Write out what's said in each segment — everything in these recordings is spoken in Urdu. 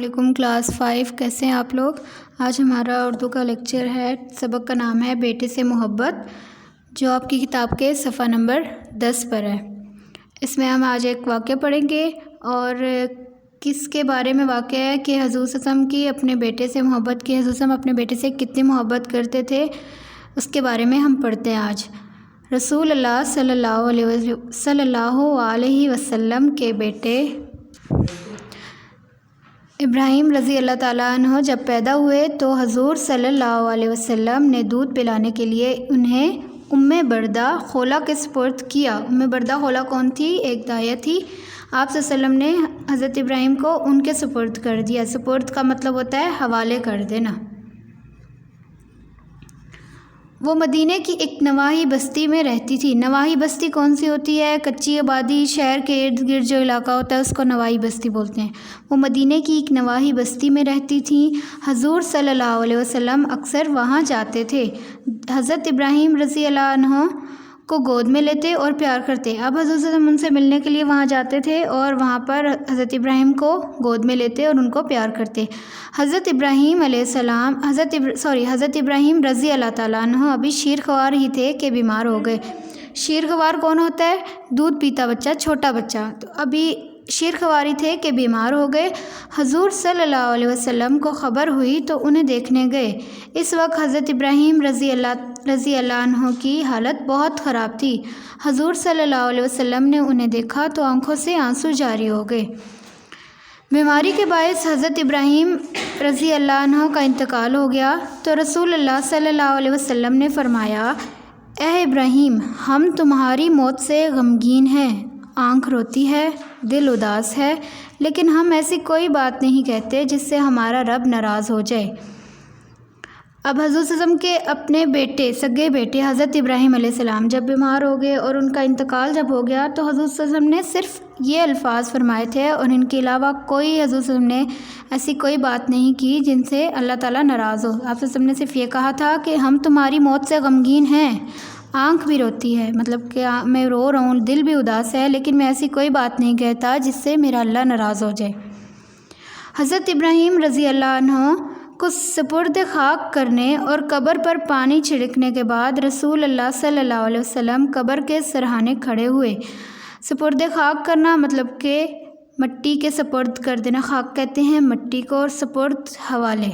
علیکم کلاس 5 کیسے ہیں آپ لوگ؟ آج ہمارا اردو کا لیکچر ہے، سبق کا نام ہے بیٹے سے محبت، جو آپ کی کتاب کے صفحہ نمبر 10 پر ہے۔ اس میں ہم آج ایک واقعہ پڑھیں گے اور کس کے بارے میں واقعہ ہے کہ حضور صلی اللہ علیہ وسلم کی اپنے بیٹے سے محبت کی، حضور صلی اللہ علیہ وسلم اپنے بیٹے سے کتنی محبت کرتے تھے، اس کے بارے میں ہم پڑھتے ہیں آج۔ رسول اللہ صلی اللہ علیہ وسلم کے بیٹے ابراہیم رضی اللہ تعالیٰ عنہ جب پیدا ہوئے تو حضور صلی اللہ علیہ وسلم نے دودھ پلانے کے لیے انہیں ام بردہ خولہ کے سپرد کیا۔ ام بردہ خولہ کون تھی؟ ایک داعیہ تھی۔ آپ صلی اللہ علیہ وسلم نے حضرت ابراہیم کو ان کے سپرد کر دیا۔ سپرد کا مطلب ہوتا ہے حوالے کر دینا۔ وہ مدینہ کی ایک نواحی بستی میں رہتی تھی۔ نواحی بستی کون سی ہوتی ہے؟ کچی آبادی، شہر کے ارد گرد جو علاقہ ہوتا ہے اس کو نواحی بستی بولتے ہیں۔ وہ مدینہ کی ایک نواحی بستی میں رہتی تھیں۔ حضور صلی اللہ علیہ وسلم اکثر وہاں جاتے تھے۔ حضرت ابراہیم رضی اللہ عنہ کو گود میں لیتے اور پیار کرتے۔ اب حضور صلی اللہ علیہ وسلم ان سے ملنے کے لیے وہاں جاتے تھے اور وہاں پر حضرت ابراہیم کو گود میں لیتے اور ان کو پیار کرتے۔ حضرت ابراہیم رضی اللہ تعالیٰ عنہ ابھی شیرخوار ہی تھے کہ بیمار ہو گئے۔ شیرخوار کون ہوتا ہے؟ دودھ پیتا بچہ، چھوٹا بچہ۔ تو ابھی شیرخواری تھے کہ بیمار ہو گئے۔ حضور صلی اللہ علیہ وسلم کو خبر ہوئی تو انہیں دیکھنے گئے۔ اس وقت حضرت ابراہیم رضی اللہ عنہ کی حالت بہت خراب تھی۔ حضور صلی اللہ علیہ وسلم نے انہیں دیکھا تو آنکھوں سے آنسو جاری ہو گئے۔ بیماری کے باعث حضرت ابراہیم رضی اللہ عنہ کا انتقال ہو گیا تو رسول اللہ صلی اللہ علیہ وسلم نے فرمایا، اے ابراہیم، ہم تمہاری موت سے غمگین ہیں۔ آنکھ روتی ہے، دل اداس ہے، لیکن ہم ایسی کوئی بات نہیں کہتے جس سے ہمارا رب ناراض ہو جائے۔ اب حضور صلی اللہ علیہ وسلم کے اپنے بیٹے، سگے بیٹے حضرت ابراہیم علیہ السلام جب بیمار ہو گئے اور ان کا انتقال جب ہو گیا تو حضور صلی اللہ علیہ وسلم نے صرف یہ الفاظ فرمائے تھے اور ان کے علاوہ کوئی حضور صلی اللہ علیہ وسلم نے ایسی کوئی بات نہیں کی جن سے اللہ تعالیٰ ناراض ہو۔ آپ صلی اللہ علیہ وسلم نے صرف یہ کہا تھا کہ ہم تمہاری موت سے غمگین ہیں۔ آنکھ بھی روتی ہے، مطلب کہ میں رو رہا ہوں، دل بھی اداس ہے، لیکن میں ایسی کوئی بات نہیں کہتا جس سے میرا اللہ ناراض ہو جائے۔ حضرت ابراہیم رضی اللہ عنہ کو سپرد خاک کرنے اور قبر پر پانی چھڑکنے کے بعد رسول اللہ صلی اللہ علیہ وسلم قبر کے سرہانے کھڑے ہوئے۔ سپرد خاک کرنا مطلب کہ مٹی کے سپرد کر دینا، خاک کہتے ہیں مٹی کو، اور سپرد حوالے،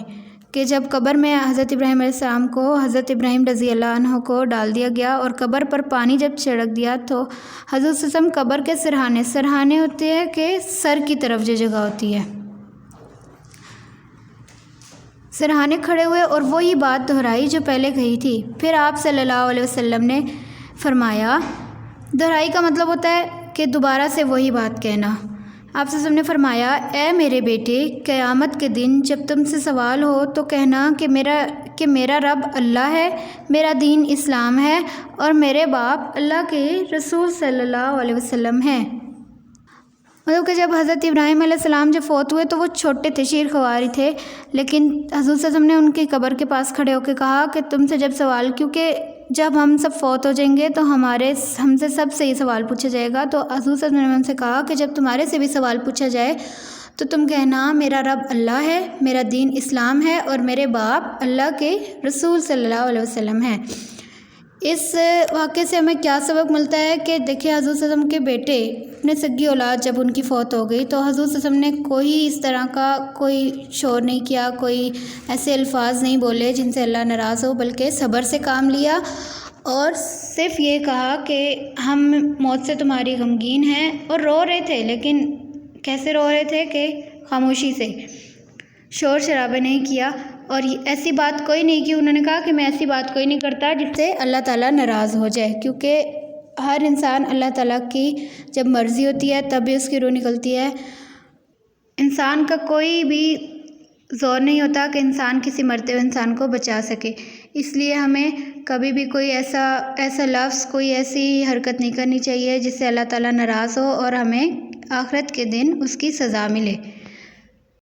کہ جب قبر میں حضرت ابراہیم علیہ السلام کو حضرت ابراہیم رضی اللہ عنہ کو ڈال دیا گیا اور قبر پر پانی جب چھڑک دیا تو حضرت صلی اللہ علیہ وسلم قبر کے سرہانے ہوتے ہیں کہ سر کی طرف جو جگہ ہوتی ہے، سرہانے کھڑے ہوئے اور وہی بات دہرائی جو پہلے کہی تھی۔ پھر آپ صلی اللہ علیہ وسلم نے فرمایا، دہرائی کا مطلب ہوتا ہے کہ دوبارہ سے وہی بات کہنا۔ آپ صلی اللہ علیہ وسلم نے فرمایا، اے میرے بیٹے، قیامت کے دن جب تم سے سوال ہو تو کہنا کہ میرا رب اللہ ہے، میرا دین اسلام ہے اور میرے باپ اللہ کے رسول صلی اللہ علیہ وسلم ہیں۔ مطلب کہ جب حضرت ابراہیم علیہ السلام جب فوت ہوئے تو وہ چھوٹے تھے، شیرخواری تھے، لیکن حضور صلی اللہ علیہ وسلم نے ان کی قبر کے پاس کھڑے ہو کے کہا کہ تم سے جب سوال، کیونکہ جب ہم سب فوت ہو جائیں گے تو ہم سے سب سے یہ سوال پوچھا جائے گا، تو حضور صلی اللہ علیہ وسلم نے ان سے کہا کہ جب تمہارے سے بھی سوال پوچھا جائے تو تم کہنا میرا رب اللہ ہے، میرا دین اسلام ہے اور میرے باپ اللہ کے رسول صلی اللہ علیہ وسلم ہیں۔ اس واقعے سے ہمیں کیا سبق ملتا ہے کہ دیکھیں حضور صلی اللہ علیہ وسلم کے بیٹے، اپنے سگی اولاد جب ان کی فوت ہو گئی تو حضور صلی اللہ علیہ وسلم نے کوئی اس طرح کا کوئی شور نہیں کیا، کوئی ایسے الفاظ نہیں بولے جن سے اللہ ناراض ہو، بلکہ صبر سے کام لیا اور صرف یہ کہا کہ ہم موت سے تمہاری غمگین ہیں، اور رو رہے تھے، لیکن کیسے رو رہے تھے کہ خاموشی سے، شور شرابے نہیں کیا اور ایسی بات کوئی نہیں کی۔ انہوں نے کہا کہ میں ایسی بات کوئی نہیں کرتا جس سے اللہ تعالیٰ ناراض ہو جائے، کیونکہ ہر انسان اللہ تعالیٰ کی جب مرضی ہوتی ہے تب بھی اس کی روح نکلتی ہے۔ انسان کا کوئی بھی زور نہیں ہوتا کہ انسان کسی مرتے ہوئے انسان کو بچا سکے، اس لیے ہمیں کبھی بھی کوئی ایسا لفظ، کوئی ایسی حرکت نہیں کرنی چاہیے جس سے اللہ تعالیٰ ناراض ہو اور ہمیں آخرت کے دن اس کی سزا ملے۔